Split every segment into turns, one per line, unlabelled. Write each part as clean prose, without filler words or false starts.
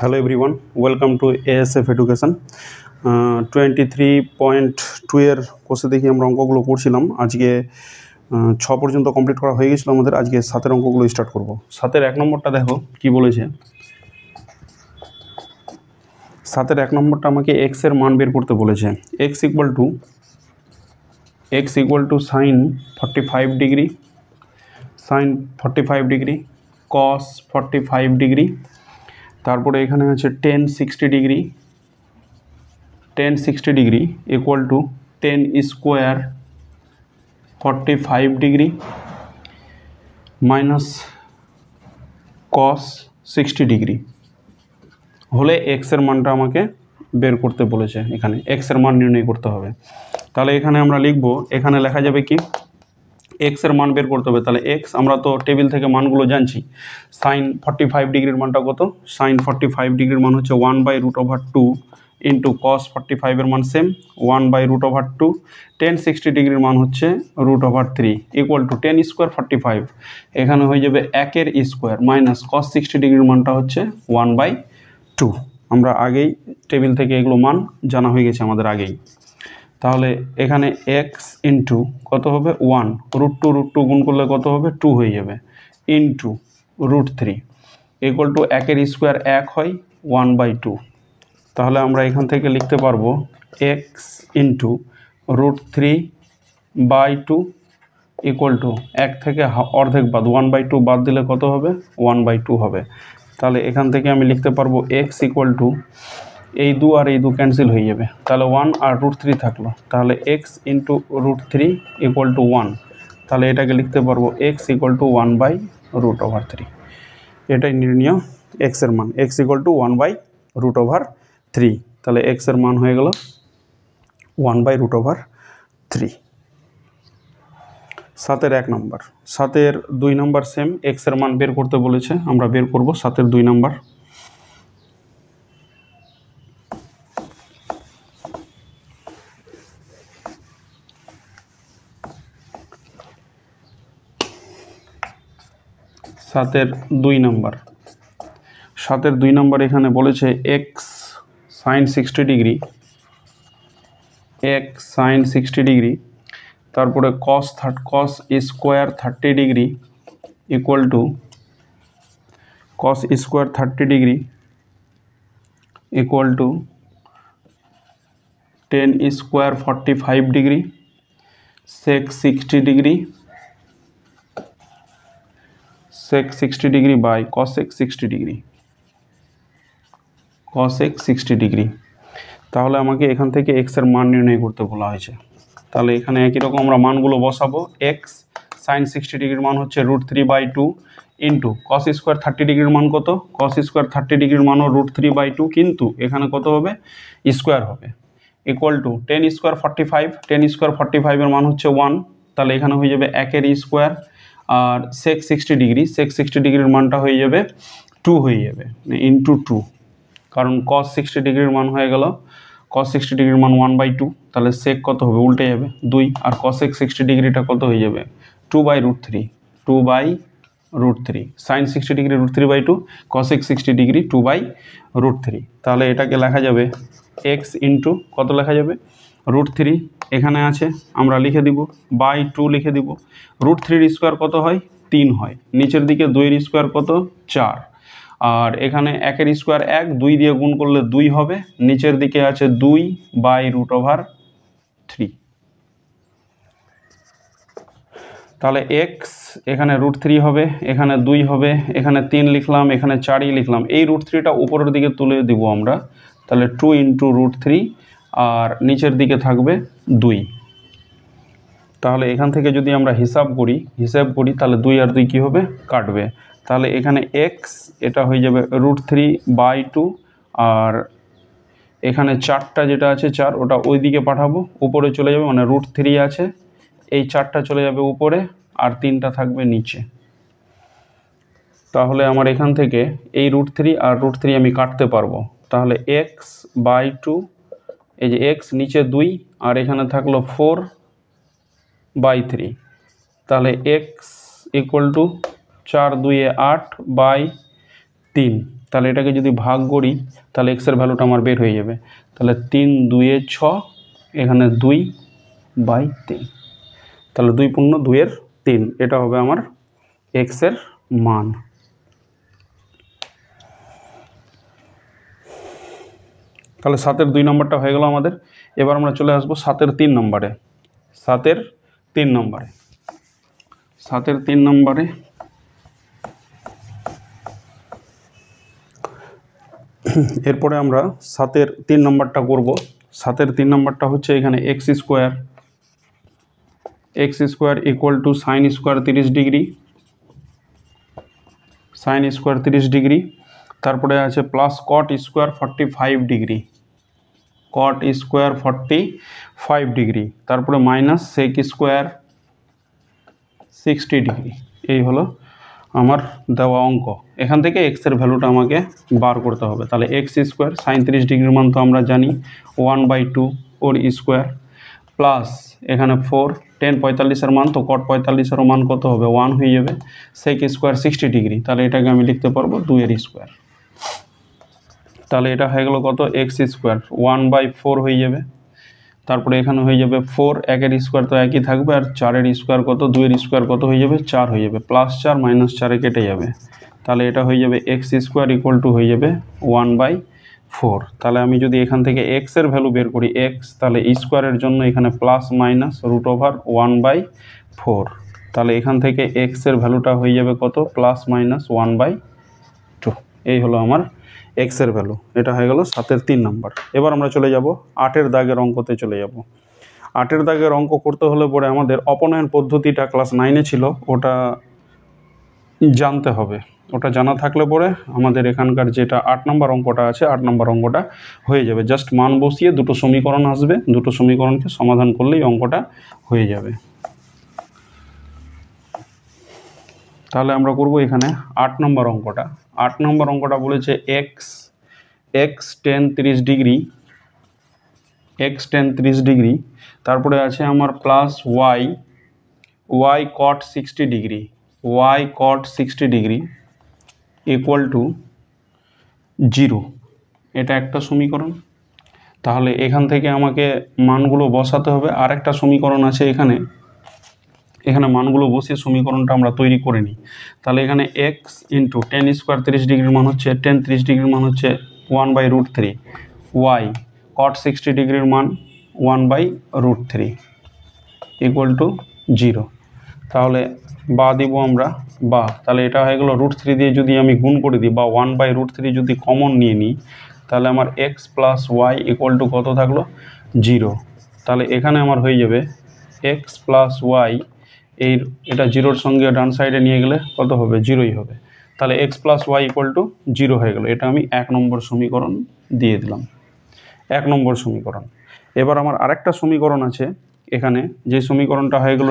Hello everyone, welcome to ASF Education 23.2 এর কোর্সে দেখি আমরা অঙ্কগুলো করছিলাম। আজকে 6 পর্যন্ত কমপ্লিট করা হয়ে গেছিল আমাদের। আজকে 7 এর অঙ্কগুলো স্টার্ট করব। 7 এর 1 নম্বরটা দেখো কি বলেছে। 7 এর 1 নম্বরটা আমাকে x এর মান বের করতে বলেছে। x equal to sin 45 degree, sin 45 degree, cos 45 degree, তারপরে এখানে আছে tan 60 degree, tan 60 degree equal to tan square 45 degree minus cos 60 degree হলে x এর মানটা আমাকে বের করতে বলেছে। এখানে x এর মান নির্ণয় করতে হবে। তাহলে এখানে আমরা লিখব, এখানে লেখা যাবে কি x এর মান বের করতে হবে। তাহলে x আমরা তো টেবিল থেকে মানগুলো জানছি। sin 45 ডিগ্রির মানটা কত? sin 45 ডিগ্রির মান হচ্ছে 1/√2 ইন্টু cos 45 এর মান সেম 1/√2, tan 60 ডিগ্রির মান হচ্ছে √3 ইকুয়াল টু tan স্কোয়ার 45, এখানে হয়ে যাবে 1 এর স্কোয়ার মাইনাস cos 60 ডিগ্রির মানটা হচ্ছে 1/2। আমরা আগেই টেবিল থেকে এগুলো মান জানা হয়ে গেছে আমাদের আগেই। তাহলে এখানে x ইন্টু কত হবে 1, √2 গুণ করলে কত হবে 2 হয়ে যাবে, ইন্টু √3 ইকুয়াল টু 1 এর স্কোয়ার 1 হয় 1/2। তাহলে আমরা এখান থেকে লিখতে পারবো x ইন্টু √3/2 ইকুয়াল টু 1 থেকে অর্ধেক বাদ 1/2 বাদ দিলে কত হবে 1/2 হবে। তাহলে এখান থেকে আমি লিখতে পারবো x ইকুয়াল টু এই 2 আর এই 2 ক্যান্সেল হয়ে যাবে, তাহলে 1 আর √3 থাকলো, তাহলে x ইন্টু √3 ইকুয়াল টু 1। তাহলে এটাকে লিখতে পারবো x ইকুয়াল টু 1/√3। এটাই নির্ণয় x এর মান, x ইকুয়াল টু 1/√3। তাহলে x এর মান হয়ে গেল 1/√3। 7 এর 1 নম্বর। 7 এর 2 নম্বর সেম, x এর মান বের করতে বলেছে, আমরা বের করব 7 এর 2 নম্বর। সাতের 2 নম্বর এখানে বলেছে x sin 60 degree, x sin 60 degree, তারপরে cos square 30 degree equal to cos square 30 degree equal to tan square 45 degree sec 60 degree, sec 60 degree by cosec 60 degree, cosec 60 degree. তাহলে আমাকে এখান থেকে x এর মান নির্ণয় করতে বলা হয়েছে। তাহলে এখানে একই রকম আমরা মানগুলো বসাবো। x sin 60 ডিগ্রির মান হচ্ছে √3/2 ইন্টু cos স্কোয়ার 30 ডিগ্রির মান কত? cos স্কোয়ার 30 ডিগ্রির মানও √3/2, কিন্তু এখানে কত হবে স্কোয়ার হবে, equal to tan square 45, tan square 45 এর মান হচ্ছে 1, তাহলে এখানে হয়ে যাবে 1 এর স্কোয়ার, আর sec 60 ডিগ্রির মানটা হয়ে যাবে 2 হয়ে যাবে, ইন্টু 2, কারণ cos 60 ডিগ্রির মান হয়ে গেল, cos 60 ডিগ্রির মান 1/2, তাহলে sec কত হবে উল্টে যাবে 2, আর cosec 60 ডিগ্রিটা কত হয়ে যাবে 2/√3 sin 60 ডিগ্রি √3/2, cosec 60 ডিগ্রি 2/√3। তাহলে এটাকে লেখা যাবে x ইন্টু কত লেখা যাবে √3, এখানে আছে আমরা লিখে দিব বাই 2 লিখে দিব। √3 স্কোয়ার কত হয় 3 হয়, নিচের দিকে 2 এর স্কোয়ার কত 4, আর এখানে 1 এর স্কোয়ার 1, 2 দিয়ে গুণ করলে 2 হবে, নিচের দিকে আছে 2/√3। তাহলে x এখানে √3 হবে, এখানে 2 হবে, এখানে 3 লিখলাম, এখানে 4ই লিখলাম, এই √3টা উপরের দিকে তুলে দিব আমরা, তাহলে 2 ইন্টু √3, আর নিচের দিকে থাকবে 2। তাহলে এখান থেকে যদি আমরা হিসাব করি তাহলে 2 আর 2 কী হবে কাটবে, তাহলে এখানে x এটা হয়ে যাবে √3/2, আর এখানে 4টা যেটা আছে 4 ওটা ওই দিকে পাঠাবো, উপরে চলে যাবে, মানে √3 আছে, এই 4টা চলে যাবে উপরে, আর 3টা থাকবে নিচে। তাহলে আমার এখান থেকে এই √3 আর √3 আমি কাটতে পারবো, তাহলে x/2, এই যে x নিচে 2, আর এখানে থাকলো 4/3, তাহলে x ইকুয়াল টু 4 2 8/3, তাহলে এটাকে যদি ভাগ করি তাহলে এক্সের ভ্যালুটা আমার বের হয়ে যাবে। তাহলে 3 2 6, এখানে 2/3, তাহলে 2 পূর্ণ 2 3, এটা হবে আমার এক্সের মান। তাহলে 7-এর 2 নম্বরটা হয়ে গেল আমাদের। এবার আমরা চলে আসবো 7-এর 3 নম্বরে। 7-এর 3 নম্বরে 7-এর 3 নম্বরে এরপরে আমরা 7-এর 3 নম্বরটা করব। 7-এর 3 নম্বরটা হচ্ছে এখানে x square equal to sine square 30 degree, sine square 30 degree, তারপরে আছে plus cot square 45 degree, cot square 45 degree, তারপরে মাইনাস সেক স্কোয়ার 60 ডিগ্রি। এই হলো আমার দেওয়া অঙ্ক। এখান থেকে এক্সের ভ্যালুটা আমাকে বার করতে হবে। তাহলে এক্স স্কোয়ার সাইন 30 ডিগ্রির মান তো আমরা জানি 1/2 ওর স্কোয়ার, প্লাস এখানে 4 10 45-এর মান, তো কট 45-এর মান কত হবে 1 হয়ে যাবে, সেক স্কোয়ার 60 ডিগ্রি, তাহলে এটাকে আমি লিখতে পারবো 2-এর স্কোয়ার। তাহলে এটা হয়ে গেল কত এক্স স্কোয়ার 1/4 হয়ে যাবে, তারপরে এখানে হয়ে যাবে 4, 1-এর স্কোয়ার তো একই থাকবে, আর 4-এর স্কোয়ার কত 2-এর স্কোয়ার কত হয়ে যাবে 4 হয়ে যাবে, প্লাস 4 মাইনাস 4-এ কেটে যাবে, তাহলে এটা হয়ে যাবে এক্স স্কোয়ার ইকুয়াল টু হয়ে যাবে 1/4। তাহলে আমি যদি এখান থেকে এক্সের ভ্যালু বের করি এক্স, তাহলে স্কোয়ারের জন্য এখানে প্লাস মাইনাস √1/4, তাহলে এখান থেকে এক্সের ভ্যালুটা হয়ে যাবে কত প্লাস মাইনাস 1/2। এই হলো আমার এক্সের ভ্যালু। এটা হয়ে গেল 7-এর 3 নম্বর। এবার আমরা চলে যাব 8-এর দাগের অঙ্কতে চলে যাব। 8-এর দাগের অঙ্ক করতে হলে পরে আমাদের অপনয়ন পদ্ধতিটা ক্লাস 9-এ ছিল, ওটা জানতে হবে। ওটা জানা থাকলে পরে আমাদের এখানকার যেটা 8 নম্বর অঙ্কটা আছে 8 নম্বর অঙ্কটা হয়ে যাবে। জাস্ট মান বসিয়ে দুটো সমীকরণ আসবে, দুটো সমীকরণকে সমাধান করলেই অঙ্কটা হয়ে যাবে। তাহলে আমরা করব এখানে 8 নম্বর অঙ্কটা। 8 নম্বর অঙ্কটা বলেছে x tan 30 degree, x tan 30 degree, তারপরে আছে আমার plus y cot 60 degree, y cot 60 degree equal to 0। এটা একটা সমীকরণ। তাহলে এখান থেকে আমাকে মানগুলো বসাতে হবে। আর একটা সমীকরণ আছে এখানে, এখানে মানগুলো বসিয়ে সমীকরণটা আমরা তৈরি করে নিই। তাহলে এখানে এক্স ইন্টু tan স্কোয়ার 30 ডিগ্রির মান হচ্ছে tan 30 ডিগ্রির মান হচ্ছে 1/√3, ওয়াই cot 60 ডিগ্রির মান 1/√3 ইকুয়াল টু 0। তাহলে বা দিব আমরা বা, তাহলে এটা হয়ে গেল √3 দিয়ে যদি আমি গুণ করে দিই বা 1/√3 যদি কমন নিয়ে নিই, তাহলে আমার x plus Y equal to কত থাকলো 0। তাহলে এখানে আমার হয়ে যাবে এক্স প্লাস ওয়াই, এটা 0-র সঙ্গে ডান সাইডে নিয়ে গেলে কত হবে 0ই হবে। তাহলে x plus Y equal to 0 হয়ে গেল। এটা আমি 1 নম্বর সমীকরণ দিয়ে দিলাম, 1 নম্বর সমীকরণ। এবার আমার আরেকটা সমীকরণ আছে এখানে, যে সমীকরণটা হয়ে গেল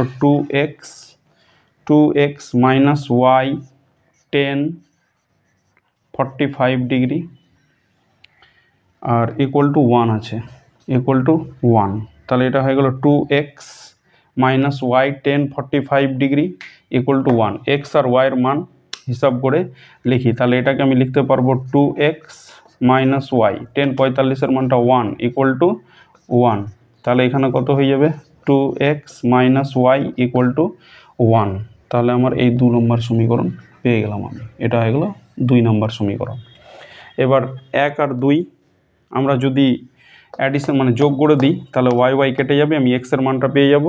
2x minus Y tan 45 degree আর ইকুয়াল টু 1 আছে, ইকুয়াল টু 1। তাহলে এটা হয়ে গেল 2x মাইনাস ওয়াই tan 45 ডিগ্রি ইকুয়াল টু 1। এক্স আর ওয়াইয়ের মান হিসাব করে লিখি, তাহলে এটাকে আমি লিখতে পারবো 2x মাইনাস ওয়াই tan 45-এর মানটা 1 ইকুয়াল টু 1। তাহলে এখানে কত হয়ে যাবে 2x minus Y equal to 1। তাহলে আমার এই 2 নম্বর সমীকরণ পেয়ে গেলাম আমি। এটা হয়ে গেল 2 নম্বর সমীকরণ। এবার 1 আর 2 আমরা যদি অ্যাডিশন মানে যোগ করে দিই, তাহলে ওয়াই কেটে যাবে, আমি এক্সের মানটা পেয়ে যাব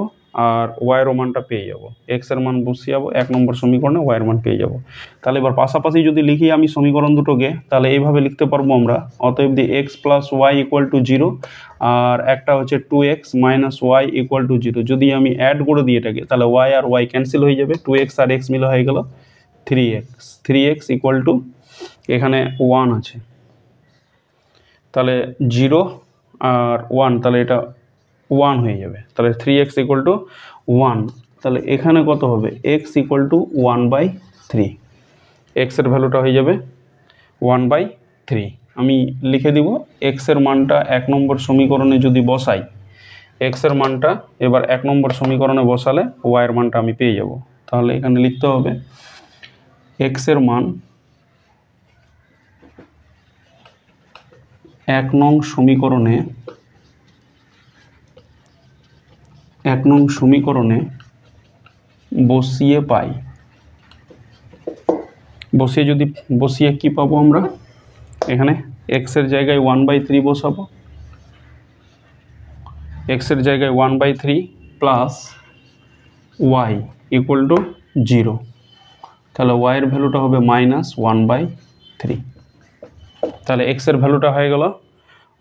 আর ওয়াইয়েরও মানটা পেয়ে যাব। এক্সের মান বসিয়ে যাবো 1 নম্বর সমীকরণে, ওয়াইয়ের মান পেয়ে যাব। তাহলে এবার পাশাপাশি যদি লিখি আমি সমীকরণ দুটোকে, তাহলে এইভাবে লিখতে পারবো আমরা, অতএব the X plus Y equal to 0 আর একটা হচ্ছে 2x minus Y equal to 0। যদি আমি অ্যাড করে দিই এটাকে, তাহলে ওয়াই আর ওয়াই ক্যান্সেল হয়ে যাবে, 2x আর x মিলে হয়ে গেল 3x ইকুয়াল টু এখানে 1 আছে, তাহলে 0 আর 1, তাহলে এটা 1 হয়ে যাবে। তাহলে 3x ইকুয়াল টু 1। তাহলে এখানে কত হবে x ইকুয়াল টু 1/3, এক্সের ভ্যালুটা হয়ে যাবে 1/3। আমি লিখে দিব এক্সের মানটা 1 নম্বর সমীকরণে যদি বসাই, এক্সের মানটা এবার 1 নম্বর সমীকরণে বসালে ওয়াইয়ের মানটা আমি পেয়ে যাব। তাহলে এখানে লিখতে হবে এক্সের মান 1 নং সমীকরণে বসিয়ে পাই। বসিয়ে কি পাবো আমরা? এখানে x এর জায়গায় 1/3 বসাবো, x এর জায়গায় 1/3 প্লাস y ইকুয়াল টু 0। তাহলে y এর ভ্যালুটা হবে -1/3। তাহলে x এর ভ্যালুটা হয়ে গেল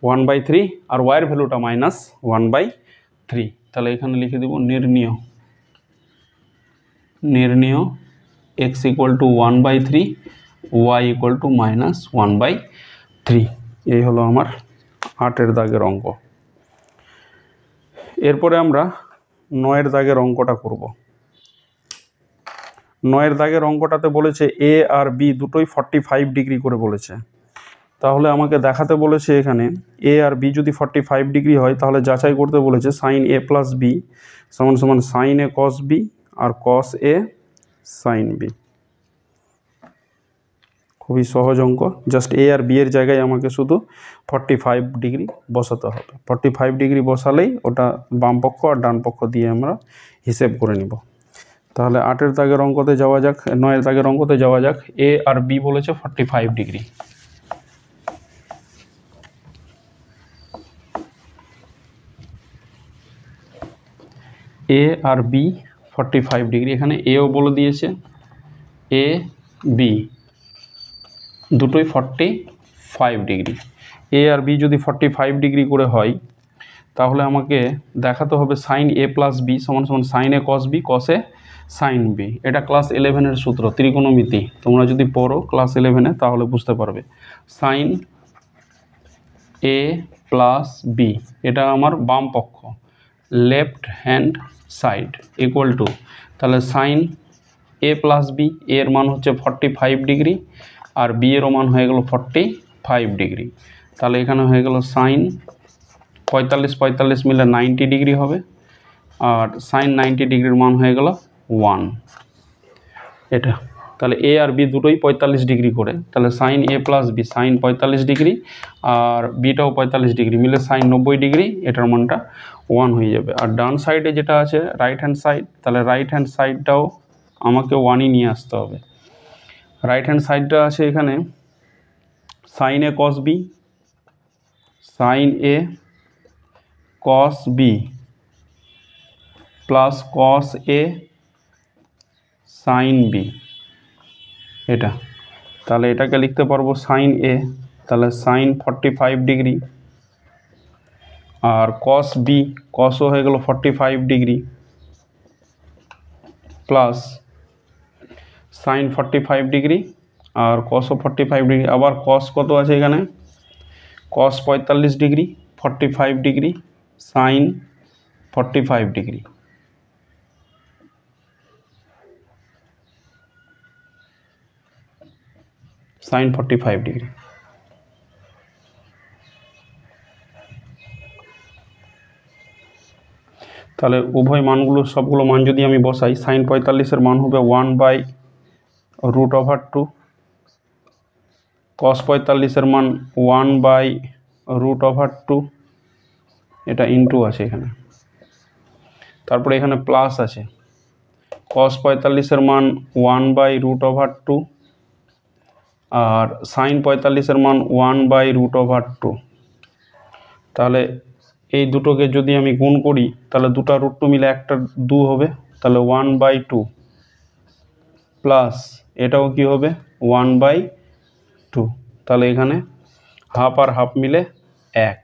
1/3 আর y এর ভ্যালুটা -1/3। তাহলে এখানে লিখে দেব নির্ণেয় x equal to 1/3, y equal to -1/3। এই হলো আমার 8 দাগের অঙ্ক। এরপরে আমরা 9 দাগের অঙ্কটা করব। 9 দাগের অঙ্কটাতে বলেছে a আর b দুটোই 45 ডিগ্রি করে বলেছে। তাহলে আমাকে দেখাতে বলেছে এখানে a আর b যদি 45 ডিগ্রি হয় তাহলে যাচাই করতে বলেছে sin a প্লাস b সমান সমান sin a cos b R cos a sin b। খুবই সহজ অঙ্ক, জাস্ট a আর b এর জায়গায় আমাকে শুধু 45 ডিগ্রি বসাতে হবে। 45 ডিগ্রি বসালেই ওটা বাম পক্ষ আর ডান পক্ষ দিয়ে আমরা হিসেব করে নিব। তাহলে 8 দাগের অঙ্কতে যাওয়া যাক, 9 দাগের অঙ্কতে যাওয়া যাক। a আর b বলেছে 45 ডিগ্রি। a আর b 45 ডিগ্রি, এখানে এও বলে দিয়েছে a b দুটোই 45 ডিগ্রি। a আর b যদি 45 ডিগ্রি করে হয় তাহলে আমাকে দেখাতে হবে sin a প্লাস b সমান সমান sin a cos b cos a sin b। এটা ক্লাস 11-এর সূত্র, ত্রিকোণমিতি। তোমরা যদি পড়ো ক্লাস 11-এ তাহলে বুঝতে পারবে। sin a প্লাস b এটা আমার বাম পক্ষ, left hand side equal to, তাহলে sin a প্লাস b এর মান হচ্ছে 45 ডিগ্রি আর b এরও মান হয়ে গেল 45 ডিগ্রি। তাহলে এখানে হয়ে গেল sin 45 মিলে 90 ডিগ্রি হবে আর sin 90 ডিগ্রির মান হয়ে গেল 1। এটা তাহলে a আর b দুটোই 45 ডিগ্রি করে, তাহলে sin a plus b sin 45 degree আর bটাও 45 ডিগ্রি মিলে sin 90 ডিগ্রি, এটার মানটা 1 হয়ে যাবে। আর ডান সাইডে যেটা আছে রাইট হ্যান্ড সাইড, তাহলে রাইট হ্যান্ড সাইডটাও আমাকে 1ই নিয়ে আসতে হবে। রাইট হ্যান্ড সাইডটা আছে এখানে sin a cos b sin a cos b plus cos a sin b। এটা তাহলে এটাকে লিখতে পারবো sin a, তাহলে sin 45 ডিগ্রি আর cos b cosও হয়ে গেল 45 ডিগ্রি প্লাস sin 45 ডিগ্রি আর cosও 45 ডিগ্রি। আবার cos কত আছে এখানে, cos 45 degree 45 degree sin 45 degree. sin 45 degree. তাহলে উভয় মানগুলো সবগুলো মান যদি আমি বসাই, sin 45-এর মান হবে 1/√2, cos 45-এর মান 1/√2, এটা ইনটু আছে এখানে। তারপরে এখানে প্লাস আছে, cos 45-এর মান 1/√2 আর sin 45-এর মান 1/√2। তাহলে এই দুটোকে যদি আমি গুণ করি তাহলে দুটা √2 মিলে একটা 2 হবে, তাহলে 1/2 প্লাস এটাও কি হবে 1/2। তাহলে এখানে হাফ আর হাফ মিলে 1।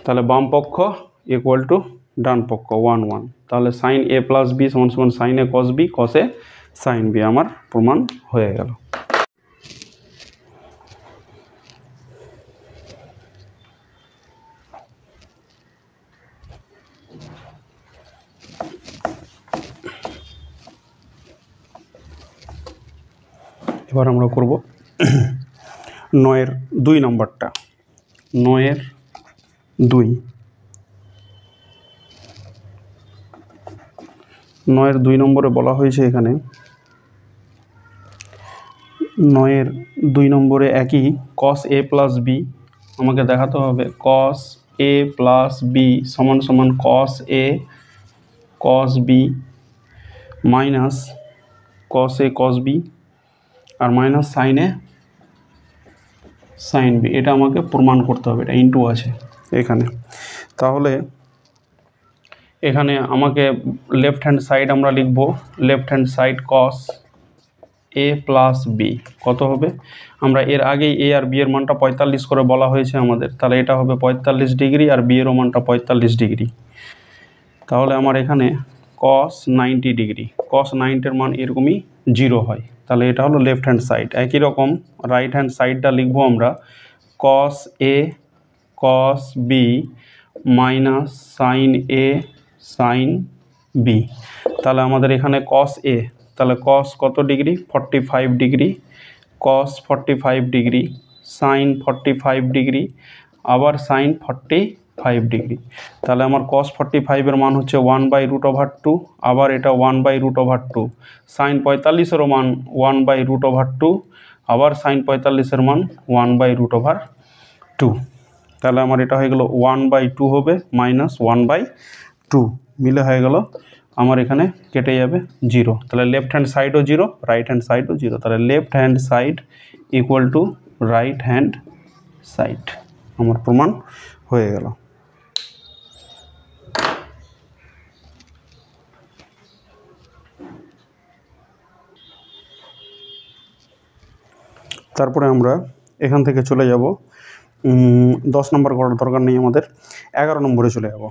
তাহলে বাম পক্ষ ইকুয়াল টু ডান পক্ষ 1 1। তাহলে sin a প্লাস b সমান সমান sin a cos b cos a sin b আমার প্রমাণ হয়ে গেল। এবার আমরা করব 9-এর 2 নম্বরটা। 9-এর 2, 9-এর 2 নম্বরে বলা হয়েছে এখানে 9-এর 2 নম্বরে একই cos a প্লাস বি আমাকে দেখাতে হবে cos a প্লাস বি সমান সমান cos a cos b minus cos a cos b আর minus sin a sin b। এটা আমাকে প্রমাণ করতে হবে, এটা ইনটু আছে এখানে। তাহলে এখানে আমাকে লেফট হ্যান্ড সাইড আমরা লিখব, left hand side cos a plus B কত হবে, আমরা এর আগেই a আর b এর মানটা 45 করে বলা হয়েছে আমাদের, তাহলে এটা হবে 45 ডিগ্রি আর b এরও মানটা 45 ডিগ্রি। তাহলে আমার এখানে cos 90 ডিগ্রি, cos 90 এর মান এরকমই 0 হয়, তাহলে এটা হলো লেফট হ্যান্ড সাইড। একই রকম রাইট হ্যান্ড সাইডটা লিখব আমরা cos a cos b minus sin a sin b। তাহলে আমাদের এখানে cos a, তাহলে cos কত degree 45 degree, cos 45 degree, sin 45 degree, আবার sin 45 ডিগ্রি। তাহলে আমার cos 45 এর মান হচ্ছে 1/√2, আবার এটা 1/√2, sin 45 এরও মান 1/√2, আবার sin 45 এর মান 1/√2। তাহলে আমার এটা হয়ে গেল 1/2 হবে মাইনাস 1/2 মিলে হয়ে গেল আমার এখানে কেটে যাবে 0। তাহলে লেফট হ্যান্ড সাইডও 0, রাইট হ্যান্ড সাইডও 0, তাহলে left hand side equal to right hand side আমার প্রমাণ হয়ে গেল। তারপরে আমরা এখান থেকে চলে যাব 10 নম্বর করার দরকার নেই আমাদের, 11 নম্বরে চলে যাব।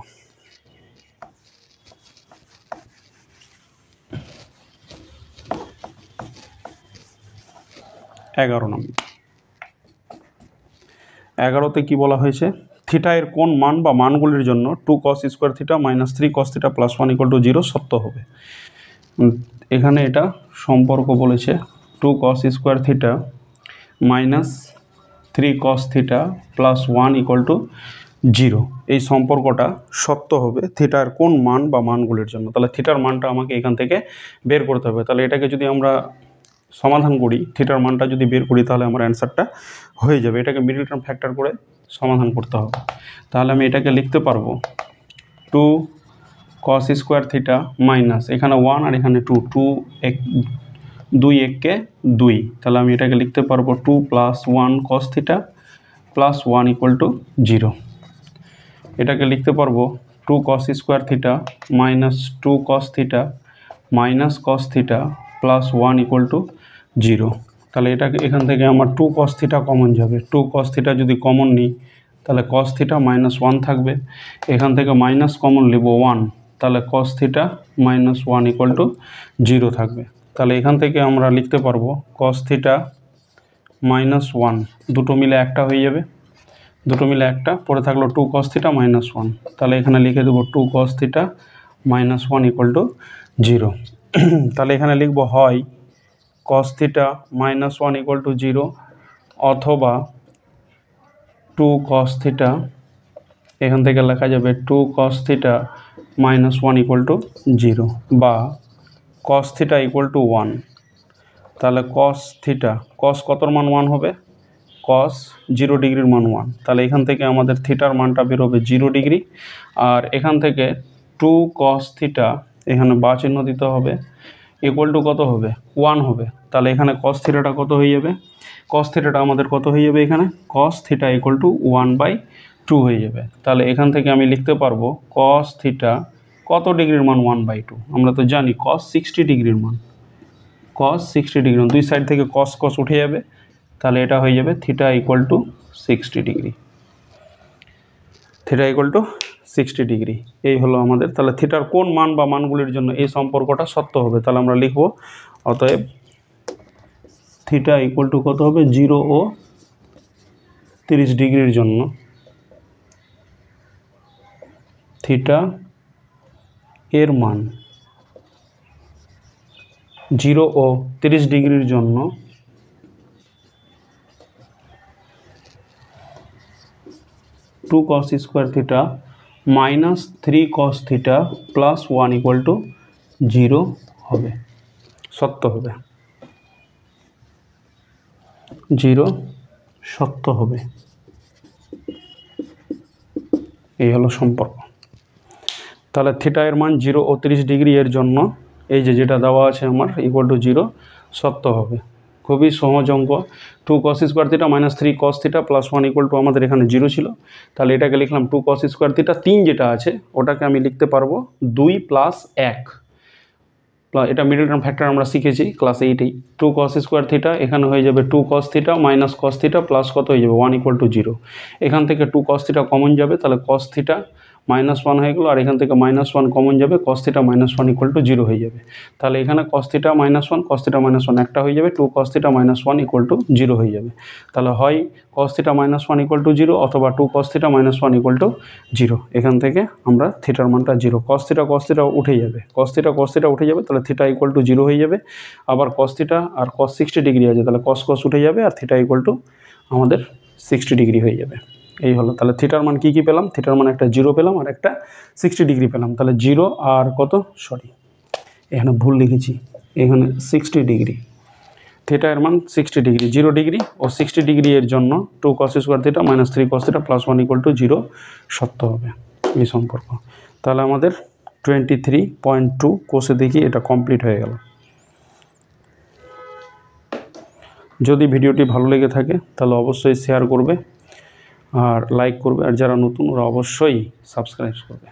11 নম্বর, 11তে কি বলা হয়েছে, থিটা এর কোন মান বা মানগুলির জন্য 2 cos square theta minus 3 cos theta plus 1 = 0 সত্য হবে। এখানে এটা সম্পর্ক বলেছে 2 cos square theta minus 3 cos theta plus 1 = 0, এই সম্পর্কটা সত্য হবে থিটার কোন মান বা মানগুলির জন্য। তাহলে থিটার মানটা আমাকে এখান থেকে বের করতে হবে। তাহলে এটাকে যদি আমরা সমাধান করি, থিটার মানটা যদি বের করি, তাহলে আমার অ্যান্সারটা হয়ে যাবে। এটাকে মিডল টার্ম ফ্যাক্টর করে সমাধান করতে হবে। তাহলে আমি এটাকে লিখতে পারবো 2 cos স্কোয়ার থিটা মাইনাস এখানে 1 আর এখানে 2, 2 1 2, তাহলে আমি এটাকে লিখতে পারবো 2 + 1 cos থিটা প্লাস 1 = 0। এটাকে লিখতে পারবো 2 cos square theta minus 2 cos theta minus cos theta plus 1 = 0। তাহলে এটাকে এখান থেকে আমার 2 cos থিটা কমন যাবে, 2 cos থিটা যদি কমন নিই তাহলে cos থিটা -1 থাকবে, এখান থেকে মাইনাস কমন নেব 1, তাহলে cos থিটা -1 = 0 থাকবে। তাহলে এখান থেকে আমরা লিখতে পারবো cos থিটা -1, দুটো মিলে একটা হয়ে যাবে, দুটো মিলে একটা, পরে থাকলো 2 cos থিটা -1, তাহলে এখানে লিখে দেবো 2 cos থিটা -1 = 0। তাহলে এখানে লিখব হয় cos থিটা -1 = 0 অথবা 2 cos থিটা, এখান থেকে লেখা যাবে 2 cos থিটা -1 = 0 বা cos থিটা = 1। তাহলে cos থিটা, cos কতর মান 1 হবে, cos 0 ডিগ্রির মান 1, তাহলে এখান থেকে আমাদের থিটার মানটা বের হবে 0 ডিগ্রি। আর এখান থেকে 2 cos থিটা, এখানে বা চিহ্ন দিতে হবে, ইকুয়াল টু কত হবে 1 হবে। তাহলে এখানে cos থিটাটা কত হয়ে যাবে, cos থিটাটা আমাদের কত হয়ে যাবে, এখানে cos থিটা = 1/2 হয়ে যাবে। তাহলে এখান থেকে আমি লিখতে পারবো cos থিটা কত ডিগ্রির মান 1/2, আমরা তো জানি cos 60 ডিগ্রির মান, cos 60 ডিগ্রি, দুই সাইড থেকে cos cos উঠে যাবে, তাহলে এটা হয়ে যাবে থিটা = 60 ডিগ্রি, থিটা = 60 ডিগ্রি। এই হলো আমাদের, তাহলে থিটার কোন মান বা মানগুলির জন্য এই সম্পর্কটা সত্য হবে। তাহলে আমরা লিখব অতএব থিটা = কত হবে 0 ও 30 ডিগ্রির জন্য থিটা এর মান 0 ও 30 ডিগ্রির জন্য 2 cos square theta minus 3 cos theta plus 1 = 0 হবে, সত্য হবে। জিরো সত্য হবে। এই হলো সম্পর্ক। তাহলে থিটা এর মান 0 ও 30 ডিগ্রি এর জন্য এই যে যেটা দেওয়া আছে আমার ইকুয়াল টু 0 সত্য হবে। খুবই সহজ অঙ্ক। 2 cos square theta minus 3 cos theta plus 1 equal to আমাদের এখানে 0 ছিল। তাহলে এটাকে লিখলাম 2 cos স্কোয়ার থিটা, 3 যেটা আছে ওটাকে আমি লিখতে পারবো 2 প্লাস 1। এটা মিডল টার্ম ফ্যাক্টর আমরা শিখেছি ক্লাস 8এই। 2 cos স্কোয়ার থিটা এখানে হয়ে যাবে 2 cos theta minus cos theta plus কত হয়ে যাবে 1 ইকুয়াল টু 0। এখান থেকে 2 cos থিটা কমন যাবে, তাহলে cos থিটা -1 হয়ে গেলো, আর এখান থেকে -1 কমন যাবে, cos থিটা -1 ইকুয়াল টু 0 হয়ে যাবে। তাহলে এখানে cos থিটা -1 cos থিটা -1 একটা হয়ে যাবে, 2 cos থিটা -1 ইকুয়াল টু 0 হয়ে যাবে। তাহলে হয় cos থিটা -1 ইকুয়াল টু 0 অথবা 2 cos থিটা -1 ইকুয়াল টু 0। এখান থেকে আমরা থিটার মানটা 0, cos থিটা উঠে যাবে, cos থিটা উঠে যাবে, তাহলে থিটা ইকুয়াল টু 0 হয়ে যাবে। আবার cos থিটা আর cos 60 ডিগ্রি আছে, তাহলে cos উঠে যাবে আর থিটা ইকুয়াল টু আমাদের 60 ডিগ্রি হয়ে যাবে। এই হলো। তাহলে থিটার মান কী পেলাম? থিটার মান একটা 0 পেলাম আর একটা 60 ডিগ্রি পেলাম। তাহলে 0 আর কত, সরি এখানে ভুল লিখেছি, এখানে 60 ডিগ্রি। থিটা এর মান 60 ডিগ্রি, 0 ডিগ্রি ও 60 ডিগ্রি এর জন্য 2 cos square theta minus 3 cos theta plus 1 equal to 0 সত্য হবে এই সম্পর্ক। তাহলে আমাদের 23.2 কোষে দেখি এটা কমপ্লিট হয়ে গেল। যদি ভিডিওটি ভালো লেগে থাকে তাহলে অবশ্যই শেয়ার করবে আর লাইক করবে, আর যারা নতুন ওরা অবশ্যই সাবস্ক্রাইব করবে।